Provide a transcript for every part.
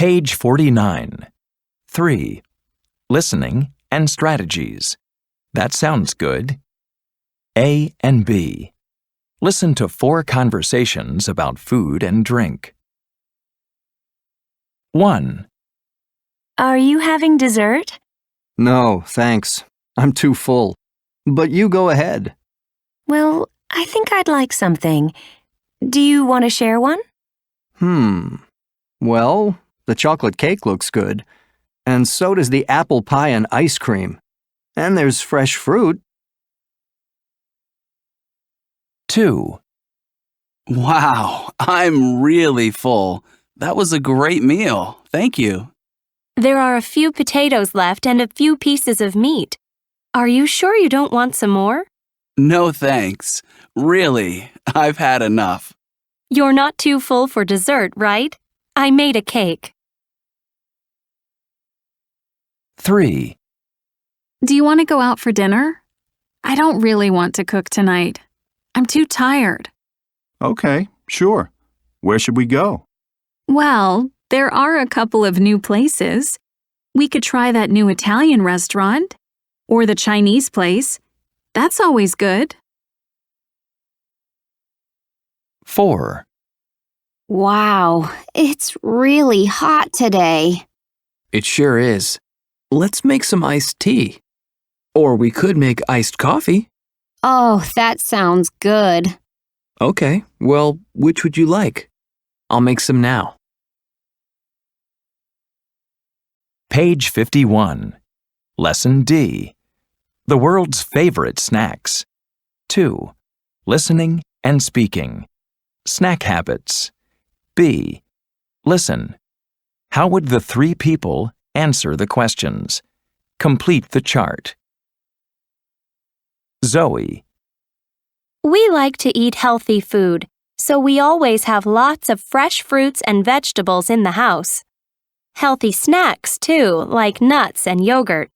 Page 49. 3. Listening and strategies. That sounds good. A and B. Listen to 4 conversations about food and drink. 1. Are you having dessert? No, thanks. I'm too full. But you go ahead. Well, I think I'd like something. Do you want to share one? Well, the chocolate cake looks good. And so does the apple pie and ice cream. And there's fresh fruit. 2. Wow, I'm really full. That was a great meal. Thank you. There are a few potatoes left and a few pieces of meat. Are you sure you don't want some more? No thanks. Really, I've had enough. You're not too full for dessert, right? I made a cake. 3. Do you want to go out for dinner? I don't really want to cook tonight. I'm too tired. Okay, sure. Where should we go? Well, there are a couple of new places. We could try that new Italian restaurant. Or the Chinese place. That's always good. 4. Wow, it's really hot today. It sure is. Let's make some iced tea. Or we could make iced coffee. Oh, that sounds good. Okay, well, which would you like? I'll make some now. Page 51. Lesson D. The world's favorite snacks. 2. Listening and speaking. Snack habits. B. Listen. How would the 3 people answer the questions? Complete the chart. Zoe. We like to eat healthy food, so we always have lots of fresh fruits and vegetables in the house. Healthy snacks, too, like nuts and yogurt.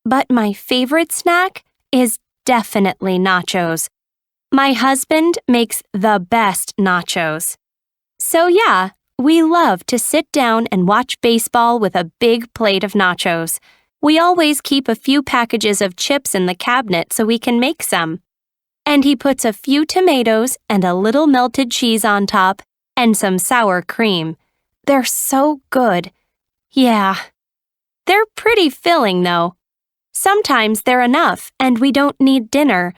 But my favorite snack is definitely nachos. My husband makes the best nachos. So yeah, we love to sit down and watch baseball with a big plate of nachos. We always keep a few packages of chips in the cabinet so we can make some. And he puts a few tomatoes and a little melted cheese on top and some sour cream. They're so good. Yeah. They're pretty filling, though. Sometimes they're enough and we don't need dinner.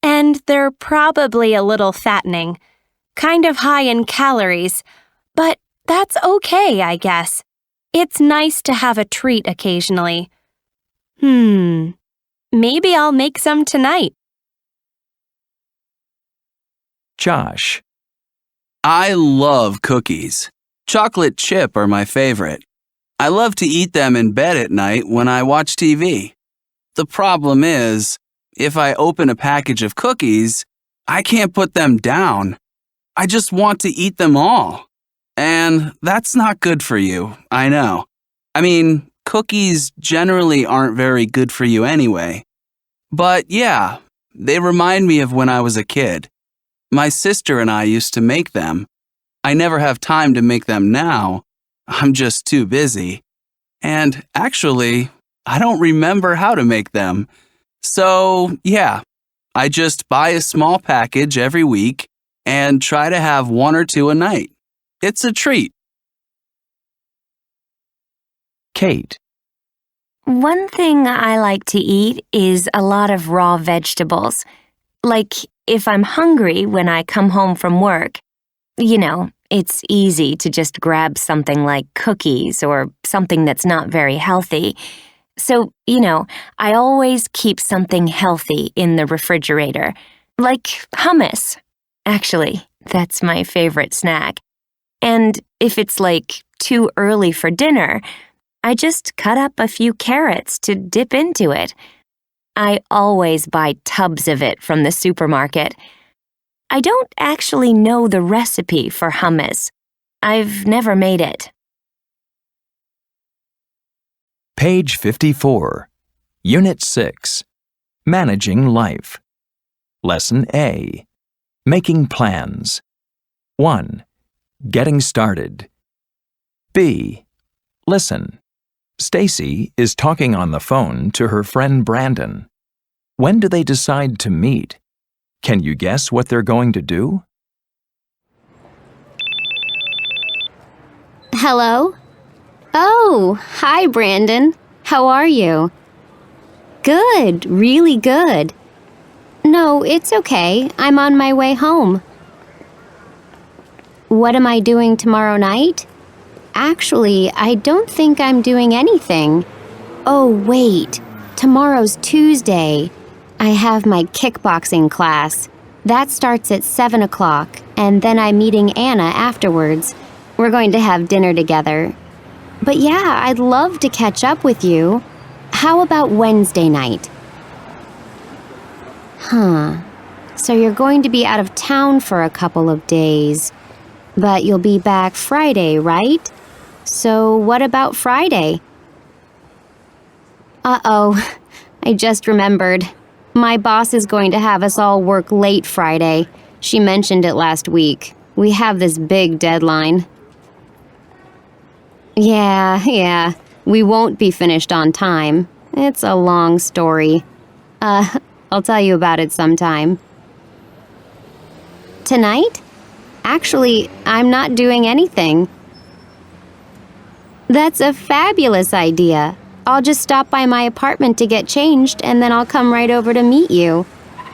And they're probably a little fattening. Kind of high in calories. But that's okay, I guess. It's nice to have a treat occasionally. Maybe I'll make some tonight. Josh. I love cookies. Chocolate chip are my favorite. I love to eat them in bed at night when I watch TV. The problem is, if I open a package of cookies, I can't put them down. I just want to eat them all. And that's not good for you, I know. I mean, cookies generally aren't very good for you anyway. But yeah, they remind me of when I was a kid. My sister and I used to make them. I never have time to make them now. I'm just too busy. And actually, I don't remember how to make them. So, yeah, I just buy a small package every week and try to have 1 or 2 a night. It's a treat. Kate. One thing I like to eat is a lot of raw vegetables. Like if I'm hungry when I come home from work. You know, it's easy to just grab something like cookies or something that's not very healthy. So, I always keep something healthy in the refrigerator. Like hummus. Actually, that's my favorite snack. And if it's too early for dinner, I just cut up a few carrots to dip into it. I always buy tubs of it from the supermarket. I don't actually know the recipe for hummus. I've never made it. Page 54. Unit 6. Managing Life. Lesson A. Making Plans. 1. Getting Started. B. Listen. Stacy is talking on the phone to her friend Brandon. When do they decide to meet? Can you guess what they're going to do? Hello? Oh, hi, Brandon. How are you? Good, really good. No, it's okay. I'm on my way home. What am I doing tomorrow night? Actually, I don't think I'm doing anything. Oh, wait. Tomorrow's Tuesday. I have my kickboxing class. That starts at 7 o'clock, and then I'm meeting Anna afterwards. We're going to have dinner together. But yeah, I'd love to catch up with you. How about Wednesday night? So you're going to be out of town for a couple of days. But you'll be back Friday, right? So what about Friday? Uh-oh, I just remembered. My boss is going to have us all work late Friday. She mentioned it last week. We have this big deadline. Yeah, we won't be finished on time. It's a long story. I'll tell you about it sometime. Tonight? Actually, I'm not doing anything. That's a fabulous idea. I'll just stop by my apartment to get changed and then I'll come right over to meet you.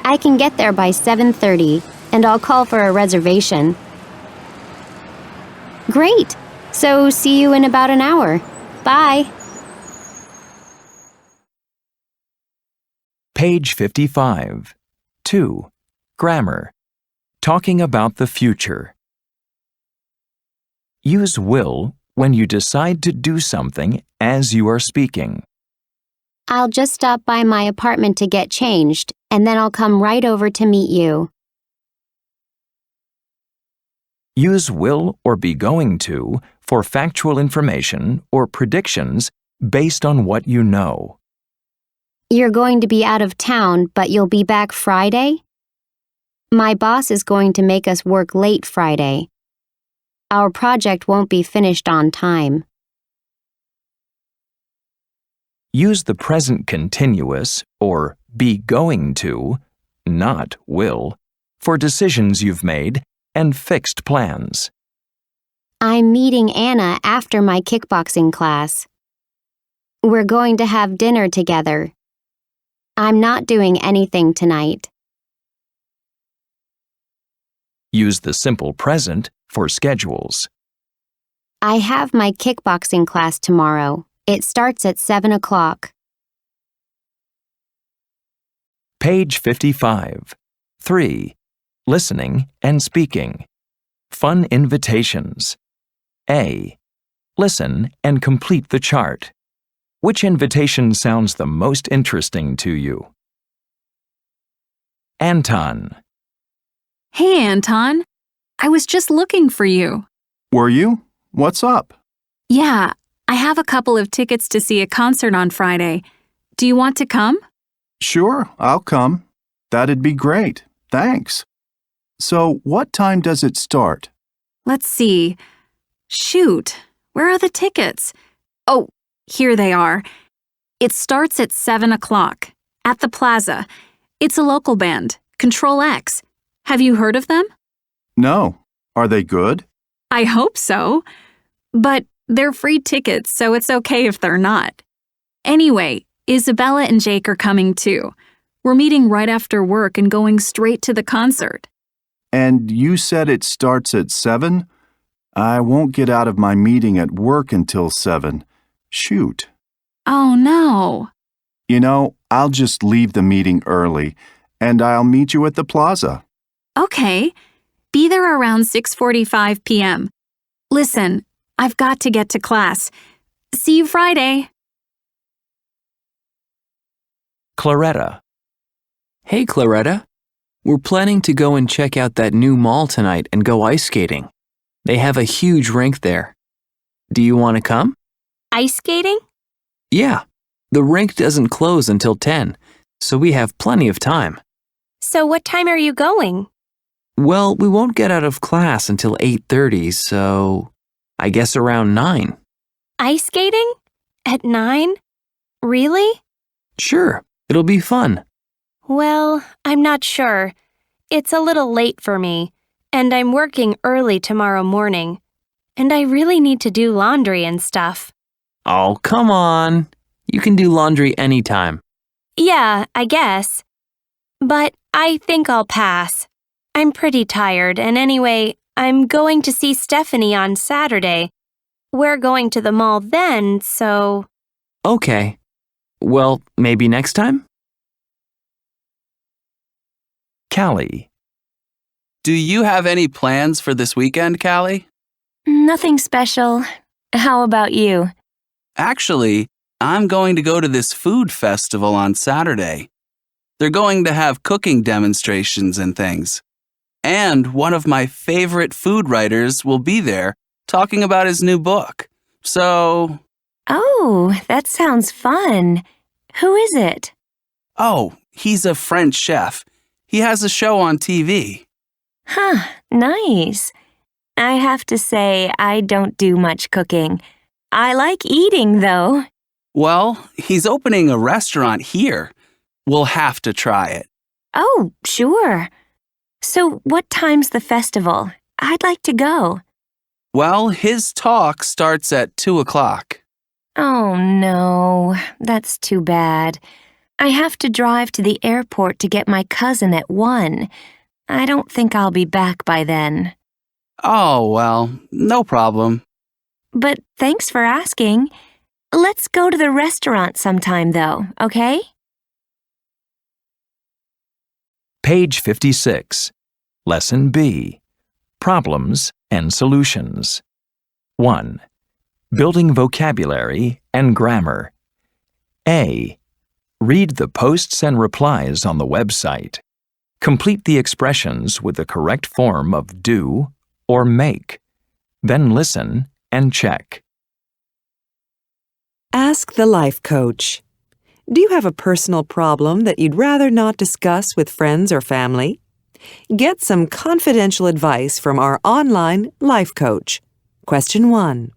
I can get there by 7:30 and I'll call for a reservation. Great. So see you in about an hour. Bye. Page 55. 2. Grammar. Talking about the future. Use will when you decide to do something as you are speaking. I'll just stop by my apartment to get changed, and then I'll come right over to meet you. Use will or be going to for factual information or predictions based on what you know. You're going to be out of town, but you'll be back Friday? My boss is going to make us work late Friday. Our project won't be finished on time. Use the present continuous or be going to, not will, for decisions you've made and fixed plans. I'm meeting Anna after my kickboxing class. We're going to have dinner together. I'm not doing anything tonight. Use the simple present for schedules. I have my kickboxing class tomorrow. It starts at 7 o'clock. Page 55. 3. Listening and speaking. Fun invitations. A. Listen and complete the chart. Which invitation sounds the most interesting to you? Anton. Hey, Anton. I was just looking for you. Were you? What's up? Yeah, I have a couple of tickets to see a concert on Friday. Do you want to come? Sure, I'll come. That'd be great. Thanks. So, what time does it start? Let's see. Shoot, where are the tickets? Oh, here they are. It starts at 7 o'clock at the Plaza. It's a local band, Control X. Have you heard of them? No. Are they good? I hope so. But they're free tickets, so it's okay if they're not. Anyway, Isabella and Jake are coming too. We're meeting right after work and going straight to the concert. And you said it starts at 7? I won't get out of my meeting at work until 7. Shoot. Oh, no. You know, I'll just leave the meeting early, and I'll meet you at the plaza. Okay. Be there around 6:45 p.m. Listen, I've got to get to class. See you Friday. Claretta. Hey, Claretta. We're planning to go and check out that new mall tonight and go ice skating. They have a huge rink there. Do you want to come? Ice skating? Yeah. The rink doesn't close until 10, so we have plenty of time. So what time are you going? Well, we won't get out of class until 8:30, so I guess around 9. Ice skating? At 9? Really? Sure, it'll be fun. Well, I'm not sure. It's a little late for me, and I'm working early tomorrow morning. And I really need to do laundry and stuff. Oh, come on. You can do laundry anytime. Yeah, I guess. But I think I'll pass. I'm pretty tired, and anyway, I'm going to see Stephanie on Saturday. We're going to the mall then, so… Okay. Well, maybe next time? Callie. Do you have any plans for this weekend, Callie? Nothing special. How about you? Actually, I'm going to go to this food festival on Saturday. They're going to have cooking demonstrations and things. And one of my favorite food writers will be there talking about his new book. So… Oh, that sounds fun. Who is it? Oh, he's a French chef. He has a show on TV. Huh, nice. I have to say, I don't do much cooking. I like eating, though. Well, he's opening a restaurant here. We'll have to try it. Oh, sure. So, what time's the festival? I'd like to go. Well, his talk starts at 2 o'clock. Oh, no. That's too bad. I have to drive to the airport to get my cousin at 1. I don't think I'll be back by then. Oh, well, no problem. But thanks for asking. Let's go to the restaurant sometime, though, okay? Page 56. Lesson B. Problems and Solutions. 1. Building vocabulary and grammar. A. Read the posts and replies on the website. Complete the expressions with the correct form of do or make. Then listen and check. Ask the life coach. Do you have a personal problem that you'd rather not discuss with friends or family? Get some confidential advice from our online life coach. Question 1.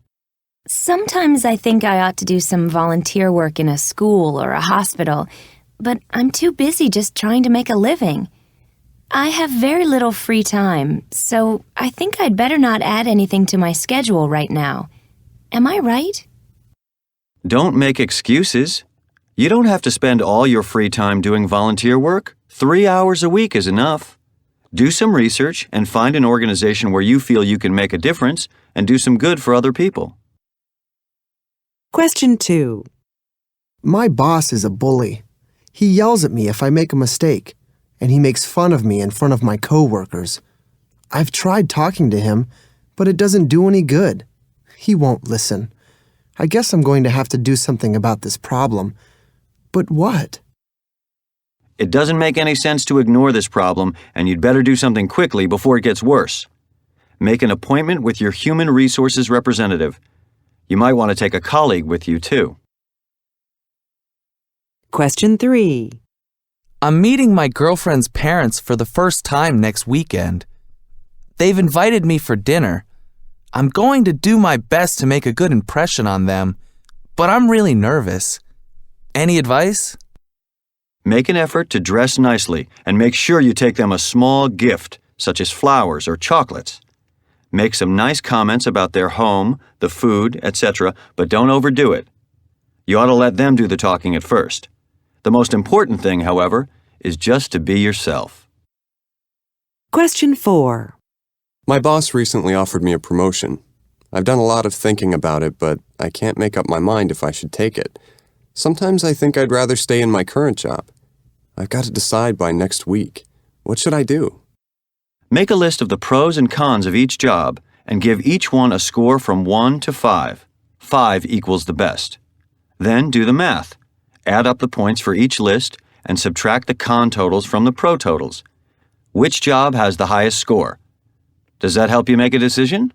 Sometimes I think I ought to do some volunteer work in a school or a hospital, but I'm too busy just trying to make a living. I have very little free time, so I think I'd better not add anything to my schedule right now. Am I right? Don't make excuses. You don't have to spend all your free time doing volunteer work. 3 hours a week is enough. Do some research and find an organization where you feel you can make a difference and do some good for other people. Question 2. My boss is a bully. He yells at me if I make a mistake, and he makes fun of me in front of my coworkers. I've tried talking to him, but it doesn't do any good. He won't listen. I guess I'm going to have to do something about this problem. But what? It doesn't make any sense to ignore this problem, and you'd better do something quickly before it gets worse. Make an appointment with your human resources representative. You might want to take a colleague with you, too. Question 3. I'm meeting my girlfriend's parents for the first time next weekend. They've invited me for dinner. I'm going to do my best to make a good impression on them, but I'm really nervous. Any advice? Make an effort to dress nicely and make sure you take them a small gift, such as flowers or chocolates. Make some nice comments about their home, the food, etc., but don't overdo it. You ought to let them do the talking at first. The most important thing, however, is just to be yourself. Question 4. My boss recently offered me a promotion. I've done a lot of thinking about it, but I can't make up my mind if I should take it. Sometimes I think I'd rather stay in my current job. I've got to decide by next week. What should I do? Make a list of the pros and cons of each job and give each one a score from 1 to 5. 5 equals the best. Then do the math. Add up the points for each list and subtract the con totals from the pro totals. Which job has the highest score? Does that help you make a decision?